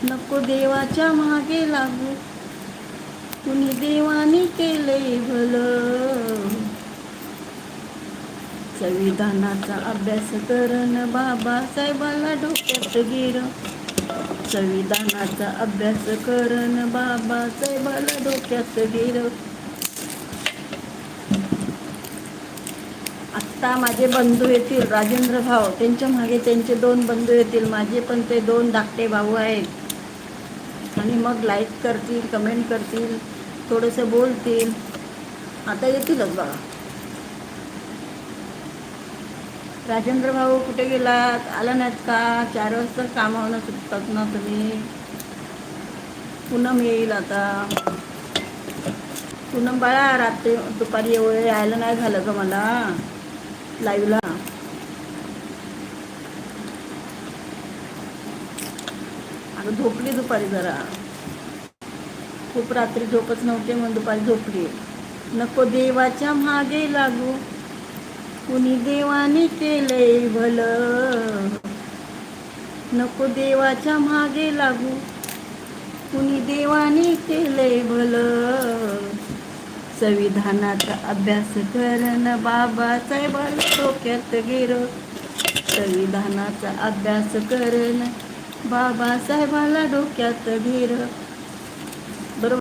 नको देवाच्या मागे लागू, कुणी देवानी केलंय भलं. संविधानाचा अभ्यास करण बाबासाहेबाला डोक्यात गिर. संविधानाचा अभ्यास करण बाबासाहेबाला डोक्यात गिर. आत्ता माझे बंधू येतील, राजेंद्र भाऊ, त्यांच्या मागे त्यांचे 2 बंधू येतील. माझे पण ते 2 धाकटे भाऊ आहेत. आणि मग लाईक करतील, कमेंट करतील, थोडंसं बोलतील. आता येतीलच बघा. राजेंद्र भाऊ कुठे गेलात? आला नाहीत का? 4 वाजता कामावरून सुटतात ना तुम्ही. पूनम येईल आता. पूनम बाळा, रात्री दुपारी एवढं यायला नाही झालं का मला लाईव्हला? अगं झोपली दुपारी जरा, खूप रात्री झोपच नव्हते म्हणून दुपारी झोपली. नको देवाच्या मागे लागू, कुणी देवाने केलंय भलं. नको देवाच्या मागे लागू, कुणी देवाने केलंय भलं. संविधानाचा अभ्यास करण बाबासाहेबाला डोक्यात गिर. संविधानाचा अभ्यास करण बाबासाहेबाला डोक्यात गिर.